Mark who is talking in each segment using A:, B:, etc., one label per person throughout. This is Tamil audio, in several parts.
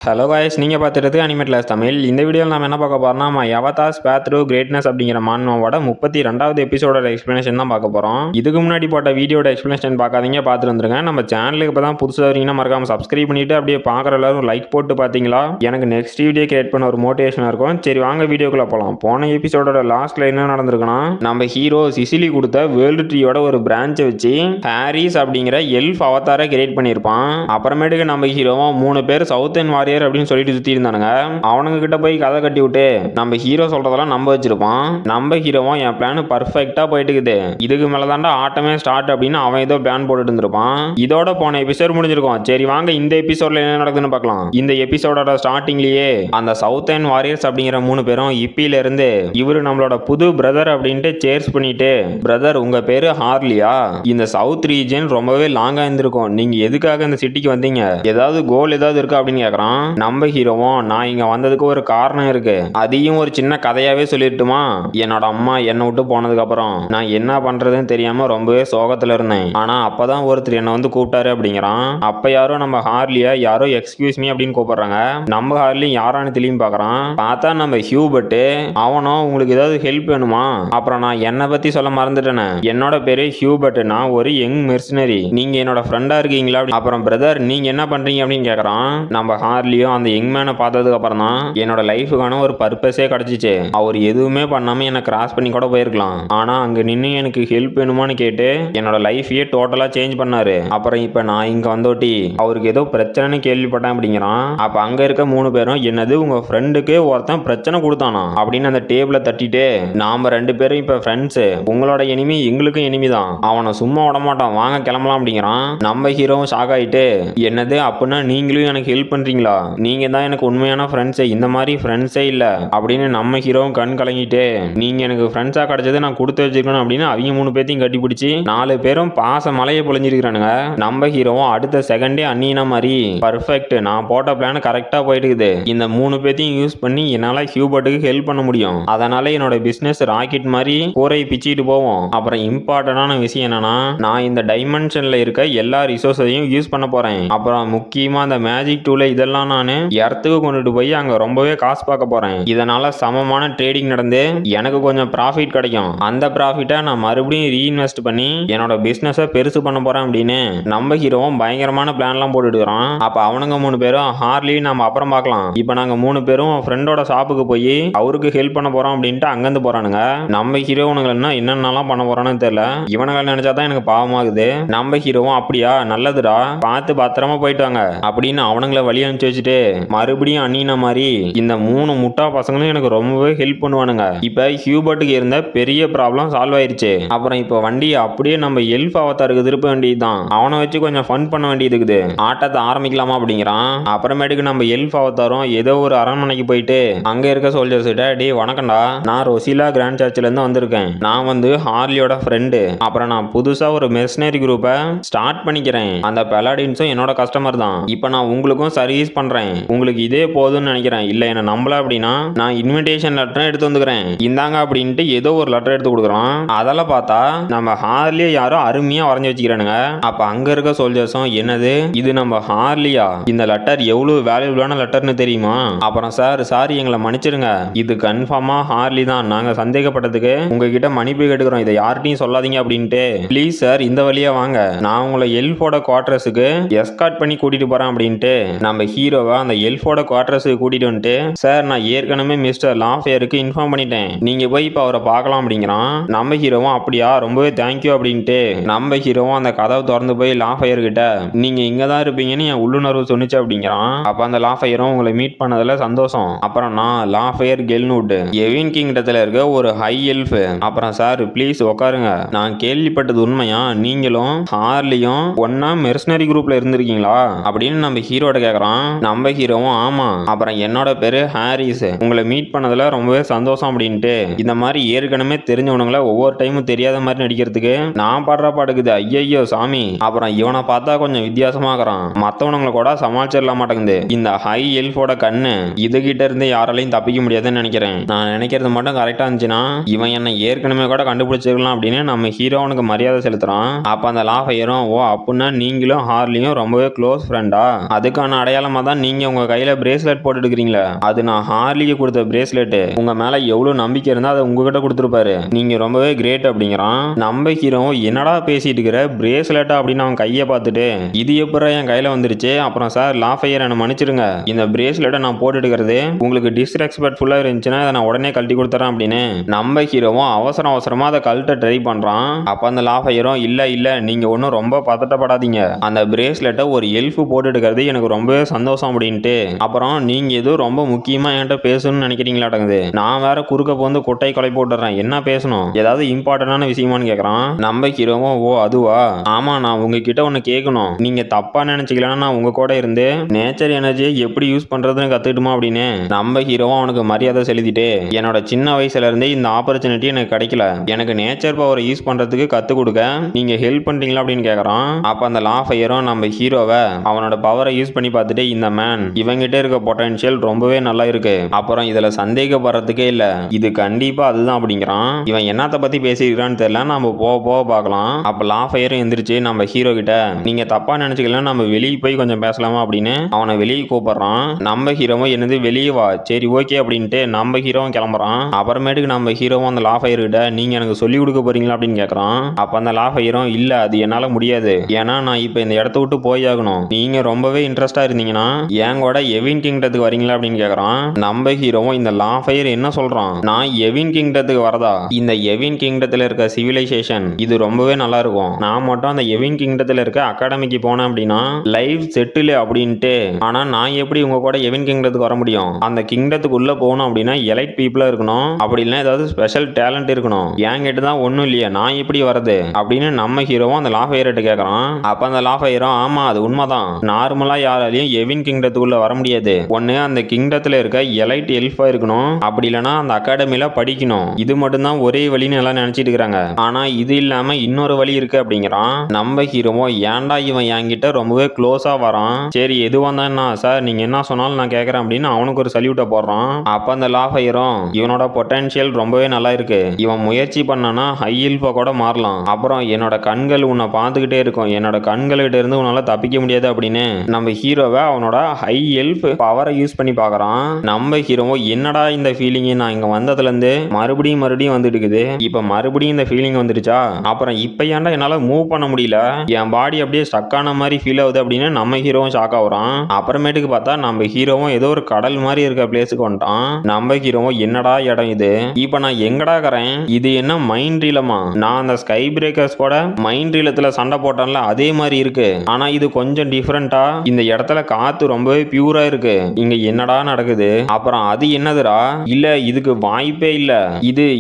A: ஹலோ காய்ஸ், நீங்கள் பார்த்துட்டு அனிமேட் கிளாஸ் தமிழ். இந்த வீடியோவில் நம்ம என்ன பார்க்க போகிறோம்னா, நம்ம அவதார்ஸ் பாத் த்ரூ கிரேட்னஸ் அப்படிங்கிற மான்மாவோட 32வது எபிசோட எக்ஸ்ப்ளனேஷன் தான் பார்க்க போகிறோம். இதுக்கு முன்னாடி போட்ட வீடியோட எக்ஸ்ப்ளனேஷன் பார்க்காதீங்க, பார்த்துட்டு வந்துருங்க. நம்ம சேனலுக்கு இப்போ தான் புதுசாக வரீங்கன்னா மறக்காம சப்ஸ்கிரைப் பண்ணிட்டு அப்படியே பார்க்குற எல்லாரும் லைக் போட்டு பார்த்தீங்களா எனக்கு நெக்ஸ்ட் வீடியோ கிரியேட் பண்ண ஒரு மோட்டிவேஷனாக இருக்கும். சரி வாங்க வீடியோக்குள்ளே போகலாம். போன எபிசோட லாஸ்ட்டில் என்ன நடந்திருக்குன்னா, நம்ம ஹீரோ சிசிலி கொடுத்த வேர்ல்டு ட்ரீயோட ஒரு பிரான்ச்சை வச்சு ஹாரிஸ் அப்படிங்கிற எல்ஃப் அவதாரை கிரியேட் பண்ணியிருப்பான். அப்புறமேட்டுக்கு நம்ம ஹீரோவும் 3 பேர் சவுத் அண்ட் அப்படின்னு சொல்லிட்டு சுத்தி இருந்தானுங்க. அவனுங்க கிட்ட போய் கதை கட்டி விட்டு நம்ம ஹீரோ சொல்றதெல்லாம் நம்ப வச்சிருப்பான். நம்ம ஹீரோவும் என் பிளான் பர்ஃபெக்ட்டா போயிட்டு இருக்குது, இதுக்கு மேலதான்டா ஆட்டமே ஸ்டார்ட் அப்படின்னு அவன் ஏதோ பிளான் போட்டுட்டு இருந்திருப்பான். இதோட போன எபிசோட் முடிஞ்சிருக்கும். சரி வாங்க இந்த எபிசோட்ல என்ன நடக்குதுன்னு பார்க்கலாம். இந்த எபிசோடோட ஸ்டார்டிங்லயே அந்த சவுத் அண்ட் வாரியர்ஸ் அப்படிங்கிற 3 பேரும் இப்பில இருந்து இவரு நம்மளோட புது பிரதர் அப்படின்ட்டு சேர்ஸ் பண்ணிட்டு, பிரதர் உங்க பேரு ஹார்லியா, இந்த சவுத் ரீஜன் ரொம்பவே லாங்கா இருந்திருக்கும், நீங்க எதுக்காக இந்த சிட்டிக்கு வந்தீங்க, ஏதாவது கோல் ஏதாவது இருக்கா அப்படின்னு கேக்குறான். நம்ம ஹீரோவும் நான் இங்க வந்ததுக்கு ஒரு காரணம் இருக்கு, அதையும் ஒரு சின்ன கதையாவே சொல்லிட்டுமா. என்னோட அம்மா என்னை விட்டு போனதுக்கு அப்புறம் நான் என்ன பண்றதுன்னு தெரியாம ரொம்பவே சோகத்துல இருந்தேன். ஆனா அப்பதான் ஒருத்தர் என்ன வந்து கூப்பிட்டாரு அப்படிங்கிறான். அப்ப யாரோ நம்ம ஹார்லியா யாரோ எக்ஸ்கியூஸ் மீ அப்படின்னு கூப்பிடுறாங்க. நம்ம ஹார்லி யாரான்னு திரும்பி பாக்குறான். பார்த்தா நம்ம ஹியூபர்ட். அவனும் உங்களுக்கு ஏதாவது ஹெல்ப் வேணுமா, அப்புறம் நான் என்னை பத்தி சொல்ல மறந்துட்டேனே, என்னோட பேரு ஹியூபர்ட், நான் ஒரு யங் மெர்சனரி, நீங்க என்னோட ஃப்ரெண்டா இருக்கீங்களா. அப்புறம் பிரதர் நீங்க என்ன பண்றீங்க அப்படின்னு கேக்குறான். நம்ம ஹார்லி அந்த யங் மேனை பார்த்ததுக்கு அப்புறம் தான் என்னோட லைஃபுக்கான ஒரு பர்பஸே கிடைச்சிச்சு. அவர் எதுவுமே பண்ணாம என்ன கிராஸ் பண்ணி கூட போயிருக்கலாம், ஆனா அங்க நின்று எனக்கு ஹெல்ப் வேணுமான்னு கேட்டு என்னோட லைஃபையே டோட்டலா சேஞ்ச் பண்ணாரு. அப்புறம் இப்ப நான் இங்க வந்தோட்டி அவருக்கு ஏதோ பிரச்சனைன்னு கேள்விப்பட்டேன் அப்படிங்கிறான். அப்ப அங்க இருக்க 3 பேரும் என்னது உங்க ஃப்ரெண்டுக்கு ஒருத்தன் பிரச்சனை கொடுத்தானா அப்படின்னு அந்த டேபிள தட்டிட்டு, நாம 2 பேரும் இப்ப ஃப்ரெண்ட்ஸ், உங்களோட எனிமி எங்களுக்கும் எனிமி தான், அவனை சும்மா விட மாட்டான், வாங்க கிளம்பலாம் அப்படிங்கிறான். நம்ம ஹீரோவும் ஷாக் ஆயிட்டு, என்னது அப்படின்னா நீங்களும் எனக்கு ஹெல்ப் பண்றீங்களா, நீங்க தான் எனக்கு உண்மையான ஃப்ரெண்ட்ஸே, இந்த மாதிரி ஃப்ரெண்ட்ஸே இல்ல அப்படின்னு நம்ம ஹீரோவும் கண் கலங்கிட்டு, நீங்க எனக்கு ஃப்ரெண்ட்ஸா கிடைச்சது நான் கொடுத்து வச்சிருக்கணும் அப்படின்னு அவங்க 3 பேத்தையும் கட்டி பிடிச்சி 4 பேரும் பாச மலையை பொழிஞ்சிருக்கிறானுங்க. நம்ம ஹீரோவும் அடுத்த செகண்டே அண்ணினா மாதிரி பர்ஃபெக்ட், நான் போட்ட பிளான் கரெக்டா போயிட்டு இருக்குது, இந்த 3 பேத்தையும் யூஸ் பண்ணி என்னால ஹியூபர்ட்டுக்கு ஹெல்ப் பண்ண முடியும், அதனால என்னோட பிசினஸ் ராக்கெட் மாதிரி கூரை பிச்சுட்டு போவோம். அப்புறம் இம்பார்ட்டன்டான விஷயம் என்னன்னா, நான் இந்த டைமென்ஷன்ல இருக்க எல்லா ரிசோர்ஸையும் யூஸ் பண்ண போறேன். அப்புறம் முக்கியமா அந்த மேஜிக் டூல இதெல்லாம் நான் இடத்துக்கு கொண்டுட்டு போய் அங்க ரொம்பவே காசு பார்க்க போறேன், இதனால சமமான ட்ரேடிங் நடந்து எனக்கு கொஞ்சம் ப்ராஃபிட் கிடைக்கும், அந்த ப்ராஃபிட்டை நான் மறுபடியும் ரீஇன்வெஸ்ட் பண்ணி என்னோட பிசினஸை பெருசு பண்ண போறேன் அப்படின்னு நம்ம ஹீரோவும் பயங்கரமான பிளான்லாம் போட்டுடுறான். அப்ப அவனுங்க 3 பேரும் ஹார்லி நம்ம அப்புறம் பார்க்கலாம், இப்ப நாங்க 3 பேரும் ஃப்ரெண்டோட ஷாப்புக்கு போய் அவருக்கு ஹெல்ப் பண்ண போறோம் அப்படின்ட்டு அங்கிருந்து போறானுங்க. நம்ம ஹீரோனுங்கன்னா என்னென்னலாம் பண்ண போறான்னு தெரியல, இவனுங்களை நினைச்சாதான் எனக்கு பாவமாகுது. நம்ம ஹீரோவும் அப்படியா நல்லதுடா, பார்த்து பத்திரமா போயிட்டு வாங்க அப்படின்னு அவனுங்களை வழி அனுப்பிச்சு வச்சுட்டு மறுபடியும் அண்ணின மாதிரி இந்த 3 முட்டா பசங்களும் எனக்கு ரொம்பவே ஹெல்ப் பண்ணுவானுங்க. இப்ப ஹியூபர்ட்டுக்கு இருந்த பெரிய ப்ராப்ளம் சால்வ் ஆயிருச்சு. அப்புறம் இப்ப வண்டியை அப்படியே நம்ம எல்ஃப் அவதாருக்கு திருப்ப வேண்டியதுதான், அவனை வச்சு கொஞ்சம் ஃபன் பண்ண வேண்டியது இருக்குது, ஆட்டத்தை ஆரம்பிக்கலாமா அப்படிங்கிறான். அப்புறமேட்டுக்கு நம்ம எல்ஃப் அவதாரும் ஏதோ ஒரு அரண்மனைக்கு போயிட்டு அங்க இருக்க சோல்ஜர்ஸ் கிட்ட, டே வணக்கம்டா, நான் ரொசிலா கிராண்ட் சர்ச்ல இருந்து வந்திருக்கேன், நான் வந்து ஹார்லியோட ஃப்ரெண்டு, அப்புறம் நான் புதுசா ஒரு மெர்சனரி குரூப்பை ஸ்டார்ட் பண்ணிக்கிறேன், அந்த பெலாடின்ஸும் என்னோட கஸ்டமர் தான், இப்ப நான் உங்களுக்கும் சர்வீஸ் பண்றேன், உங்களுக்கு இதே போதும்னு நினைக்கிறேன், இல்ல என்ன நம்பல அப்படின்னா நான் இன்விடேஷன் லெட்டர் எடுத்து வந்துக்கிறேன், இந்தாங்க அப்படின்ட்டு ஏதோ ஒரு லெட்டர் எடுத்து கொடுக்குறான். அதெல்லாம் பார்த்தா நம்ம ஹார்லியா யாரோ அருமையா வரைஞ்சி வச்சுக்கிறானுங்க. அப்ப அங்க இருக்க சோல்ஜர்ஸும் என்னது இது நம்ம ஹார்லியா, இந்த லெட்டர் எவ்வளவு வேல்யூபிளான லெட்டர்னு தெரியுமா, அப்புறம் சார் எங்களை மன்னிச்சிருங்க, இது கன்ஃபார்மா ஹார்லி தான், நாங்க சந்தேகப்பட்டதுக்கு உங்ககிட்ட மன்னிப்பு கேட்டுக்கிறோம், இதை யார்ட்டையும் சொல்லாதீங்க அப்படின்ட்டு, ப்ளீஸ் சார் இந்த வழியா வாங்க, நான் உங்களை எல்ஃபோட குவார்டர்ஸுக்கு எஸ்கார்ட் பண்ணி கூட்டிட்டு போறேன் அப்படின்ட்டு நம்ம ஹீரோவா அந்த எல்ஃபோட குவார்டர்ஸுக்கு கூட்டிட்டு வந்துட்டு, சார் நான் ஏற்கனவே மிஸ்டர் லாஃபேருக்கு இன்ஃபார்ம் பண்ணிட்டேன், நீங்க போய் இப்போ அவரை பார்க்கலாம் அப்படிங்கிறான். நம்ம ஹீரோவும் அப்படியா ரொம்பவே தேங்க்யூ அப்படின்ட்டு நம்ம ஹீரோவும் அந்த கதவை திறந்து போய் லாஃபயர் கிட்ட, நீங்க இங்க தான் இருப்பீங்கன்னு என் உள்ளுணர்வு சொன்னிச்சு அப்படிங்கிறான். அப்ப அந்த லாஃபயரும் உங்களை மீட் பண்ணதுல சந்தோஷம், அப்புறம் நான் லாஃபயர் கெல்னூட், எவின் கிங்டத்துல இருக்க ஒரு ஹை எல்ஃப், அப்புறம் சார் ப்ளீஸ் உட்காருங்க, நான் கேள்விப்பட்டது உண்மையா, நீங்களும் ஹார்லியும் ஒன்னா மெர்சனரி குரூப்ல இருந்திருக்கீங்களா அப்படின்னு நம்ம ஹீரோட கேக்குறான். நம்ம ஹீரோவும் ஆமா, அப்புறம் என்னோட பேரு ஹாரிஸ், உங்களை மீட் பண்ணதுல ரொம்பவே சந்தோஷம் அப்படின்ட்டு, இந்த மாதிரி ஏற்கனவே தெரிஞ்சவனுங்களை ஒவ்வொரு டைமும் தெரியாத மாதிரி நடிக்கிறதுக்கு நான் பாடுற பாடுக்குது, ஐயோ சாமி, அப்புறம் இவனை பார்த்தா கொஞ்சம் வித்தியாசமாகறான், மற்றவனுங்களை கூட சமாளிச்சிடல மாட்டேங்குது, இந்த ஹை எல்ஃபோட கண்ணு இதுகிட்ட இருந்து யாராலையும் தப்பிக்க முடியாதுன்னு நினைக்கிறேன், நான் நினைக்கிறது மட்டும் கரெக்டா இருந்துச்சுன்னா இவன் என்னை ஏற்கனவே கூட கண்டுபிடிச்சிருக்கலாம் அப்படின்னு நம்ம ஹீரோனுக்கு மரியாதை செலுத்துறான். அப்ப அந்த லாஃபயரும், ஓ அப்படின்னா நீங்களும் ஹார்லியும் ரொம்பவே க்ளோஸ் ஃப்ரெண்டா, அதுக்கான அடையாளமா தான் தான் நீங்க உங்க கையில பிரேஸ்லெட் போட்டு இருக்கிறீங்களா, அது நான் ஹார்லிக்கு கொடுத்த பிரேஸ்லெட். உங்க மேல எவ்வளவு நம்பிக்கை இருந்தா அதை உங்ககிட்ட கொடுத்துருப்பாரு. நீங்க ரொம்பவே கிரேட் அப்படிங்கிறான். நம்ம ஹீரோ என்னடா பேசிட்டு இருக்கிற, பிரேஸ்லெட்டா அப்படின்னு அவன் கையை பார்த்துட்டு இது எப்பறம் என் கையில வந்துருச்சு, அப்புறம் சார் லாஃபையர் என்ன மன்னிச்சிருங்க, இந்த பிரேஸ்லெட்டை நான் போட்டுட்டு இருக்கிறது உங்களுக்கு டிஸ்ரெஸ்பெக்ட்ஃபுல்லா இருந்துச்சுன்னா அதை நான் உடனே கழட்டி கொடுத்துறேன் அப்படின்னு நம்ம ஹீரோவும் அவசரமா அதை கழட்ட ட்ரை பண்றான். அப்ப அந்த லாஃபையரும் இல்ல நீங்க ஒன்றும் ரொம்ப பதட்டப்படாதீங்க, அந்த பிரேஸ்லெட்டை ஒரு எல்ஃப் போட்டுட்டு இருக்கிறது எனக்கு ரொம்பவே சந்தோஷம் அப்படின்ட்டு, அப்புறம் நீங்க ஏதோ ரொம்ப முக்கியமா என்கிட்ட பேசணும்னு நினைக்கிறீங்களாட்டங்குது, நான் வேற குறுக்க போந்து கொட்டை கொலை போட்டுறேன், என்ன பேசணும், ஏதாவது இம்பார்ட்டன்டான விஷயமானு கேட்கறான். நம்ம ஹீரோவும் ஓ அதுவா, ஆமா நான் உங்ககிட்ட ஒன்று கேட்கணும், நீங்க தப்பா நினைச்சிக்கலன்னா நான் உங்க கூட இருந்து நேச்சர் எனர்ஜியை எப்படி யூஸ் பண்றதுன்னு கத்துக்கிட்டுமா அப்படின்னு நம்ம ஹீரோவும் அவனுக்கு மரியாதை செலுத்திட்டு, என்னோட சின்ன வயசுல இருந்தே இந்த ஆப்பர்ச்சுனிட்டி எனக்கு கிடைக்கல, எனக்கு நேச்சர் பவரை யூஸ் பண்றதுக்கு கத்து கொடுக்க நீங்க ஹெல்ப் பண்றீங்களா அப்படின்னு கேட்கறான். அப்ப அந்த லாஃபையரும் நம்ம ஹீரோவை அவனோட பவரை யூஸ் பண்ணி பார்த்துட்டு, இந்த மேன் இவங்கிட்ட இருக்க பொட்டன்ஷியல் ரொம்பவே நல்லா இருக்கு, அப்புறம் இதுல சந்தேகப்படுறதுக்கே இல்ல, இது கண்டிப்பா அதுதான் அப்படிங்கிறான். இவன் என்னத்த பத்தி பேசிக்கிறான்னு தெரியல, நம்ம போக பார்க்கலாம். அப்ப லாஃபையரும் எந்திரிச்சு நம்ம ஹீரோ கிட்ட, நீங்க தப்பா நினைச்சுக்கலாம், நம்ம வெளியே போய் கொஞ்சம் பேசலாமா அப்படின்னு அவனை வெளியே கூப்பிடுறான். நம்ம ஹீரோவும் என்னது வெளியே வா, சரி ஓகே அப்படின்ட்டு நம்ம ஹீரோவும் கிளம்புறான். அப்புறமேட்டுக்கு நம்ம ஹீரோவும் அந்த லாஃபையர் கிட்ட, நீங்க எனக்கு சொல்லி கொடுக்க போறீங்களா அப்படின்னு கேட்கறான். அப்ப அந்த லாஃபையரும் இல்ல அது என்னால முடியாது, ஏன்னா நான் இப்ப இந்த இடத்த விட்டு போய் ஆகணும், நீங்க ரொம்பவே இன்ட்ரெஸ்டா இருந்தீங்கன்னா என் கூட எவின் கிங்டத்துக்கு வரீங்களா அப்படின்னு கேட்கறான். நம்ம ஹீரோவும் இந்த லாஃபையர் என்ன சொல்றான், நான் எவின் கிங்டத்துக்கு வரதா, இந்த எவின் கிங்டத்துல இருக்க சிவிலைசேஷன் இது ரொம்பவே நல்லா இருக்கும், நான் மட்டும் அந்த எவின் கிங்டத்துல இருக்க அகாடமிக்கு போனேன் அப்படின்னா லைஃப் செட்டில் அப்படின்ட்டு, ஆனா நான் எப்படி உங்க கூட எவின் கிங்டத்துக்கு வர முடியும், அந்த கிங்டத்துக்கு உள்ள போகணும் அப்படின்னா எலைட் பீப்புளா இருக்கணும், அப்படி இல்லைன்னா ஏதாவது ஸ்பெஷல் டேலண்ட் இருக்கணும், என்கிட்ட தான் ஒன்றும் இல்லையா, நான் எப்படி வரது அப்படின்னு நம்ம ஹீரோவும் அந்த லாஃபையர்கிட்ட கேட்கறான். அப்ப அந்த லாஃபையரும் ஆமா அது உண்மைதான், நார்மலா யாராலையும் எவின் கிங்டத்துக்குள்ள வர முடியாது, ஒன்னு அந்த கிங்டத்துல இருக்க எலைட் எல்ஃபா இருக்கணும், அப்படி இல்லைன்னா அந்த அகாடமில படிக்கணும், இது மட்டும்தான் ஒரே வழின்னு எல்லாம் நினைச்சிட்டு இருக்காங்க, ஆனா இது இல்லாம இன்னொரு வழி இருக்கு அப்படிங்கிறான். நம்ம ஹீரோவும் ஏன்டா இவன் என்கிட்ட ரொம்பவே க்ளோஸா வரான், சரி எதுவா இருந்தா சார் நீங்க என்ன சொன்னாலும் நான் கேட்கறேன் அப்படின்னு அவனுக்கு ஒரு சல்யூட்டை போடுறான். அப்ப அந்த லாஃபையரும் இவனோட பொட்டன்ஷியல் ரொம்பவே நல்லா இருக்கு, இவன் முயற்சி பண்ணனா ஹை எல்ஃபா கூட மாறலாம், அப்புறம் என்னோட கண்கள் உன்னை பார்த்துக்கிட்டே இருக்கும், என்னோட கண்கள்கிட்ட இருந்து உன்னால தப்பிக்க முடியாது அப்படின்னு நம்ம ஹீரோவை அவனோட ஹை எல்ஃப் பவரை யூஸ் பண்ணி பார்க்கறான். நம்ம ஹீரோவும் என்னடா இந்த ஃபீலிங், நான் இங்க வந்ததுல இருந்து மறுபடியும் வந்துட்டு இருக்குது, இப்ப மறுபடியும் இந்த ஃபீலிங் வந்துடுச்சா, அப்புறம் இப்ப ஏன்டா என்னால மூவ் பண்ண முடியல, என் பாடி அப்படியே ஸ்டக் ஆன மாதிரி ஃபீல் ஆகுது அப்படின்னு நம்ம ஹீரோவும் ஷாக் ஆகுறான். அப்புறமேட்டுக்கு பார்த்தா நம்ம ஹீரோவும் ஏதோ ஒரு கடல் மாதிரி இருக்க பிளேஸுக்கு வந்துட்டான். நம்ம ஹீரோவும் என்னடா இடம் இது, இப்ப நான் எங்கடா இருக்கறேன், இது என்ன மைண்ட் ரீலமா, நான் அந்த ஸ்கை பிரேக்கர்ஸ் கூட மைண்ட் ரீலத்துல சண்டை போட்டேன்ல அதே மாதிரி இருக்கு, ஆனா இது கொஞ்சம் டிஃபரெண்டா, இந்த இடத்துல காத்து ரொம்பவே பியூரா இருக்கு, இங்க என்னடா நடக்குது, அப்புறம் அது என்னதுடா, இல்ல இதுக்கு வாய்ப்பே இல்ல,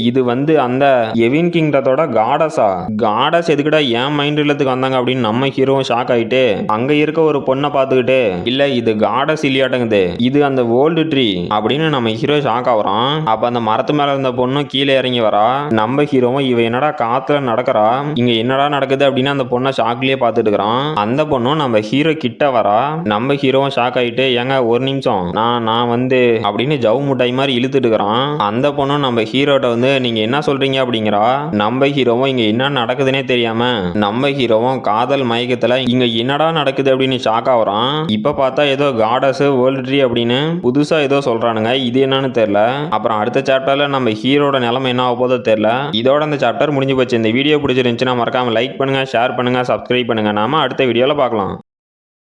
A: இது வந்து அந்த எவின் கிங்டத்தோட காடஸ் எதுக்குடா என் மைண்ட் ரீலத்துக்கு வந்தாங்க அப்படின்னு நம்ம ஹீரோவும் ஷாக் ஆயிட்டு அங்க இருக்க ஒரு பொண்ணை பார்த்துக்கிட்டு, இல்ல இது காடஸ் இல்லையாட்டங்குது, இது அந்த ஓல்டு ட்ரீ அப்படின்னு நம்ம ஹீரோ ஷாக் ஆகுறான். அப்ப அந்த மரத்து மேல இருந்த பொண்ணும் கீழே இறங்கி வரா. நம்ம ஹீரோவும் இவ என்னடா காத்துல நடக்கிறா, இங்க என்னடா நடக்குது அப்படின்னு அந்த பொண்ணை ஷாக்லயே பார்த்துட்டு இருக்கிறான். அந்த பொண்ணும் நம்ம ஹீரோ கிட்ட வரா. நம்ம ஹீரோவும் ஷாக் ஆயிட்டு, ஏங்க ஒரு நிமிஷம் நான் வந்து அப்படின்னு ஜவு முட்டாய் மாதிரி இழுத்துட்டு இருக்கிறான். அந்த பொண்ணும் நம்ம ஹீரோட்ட வந்து நீங்க என்ன சொல்றீங்க அப்படிங்கிறா. நம்ம ஹீரோவும் இங்க என்ன நடக்குதுன்னே தெரியாம நம்ம ஹீரோவும் காதல் மயக்கத்துல இங்க என்னடா நடக்குது அப்படின்னு ஷாக் ஆகுறான். இப்ப பார்த்தா ஏதோ காடஸ் வேர்ல்ட் ட்ரீ அப்படின்னு புதுசா ஏதோ சொல்றானுங்க, இது என்னன்னு தெரியல. அப்புறம் அடுத்த சாப்டர்ல நம்ம ஹீரோட நிலைமை என்ன ஆக போதோ தெரியல. இதோட அந்த சாப்டர் முடிஞ்சு போச்சு. இந்த வீடியோ பிடிச்சிருந்துச்சுன்னா மறக்காம லைக் பண்ணுங்க, ஷேர் பண்ணுங்க, சப்ஸ்கிரைப் பண்ணுங்க. நாம அடுத்த வீடியோல பார்க்கலாம்.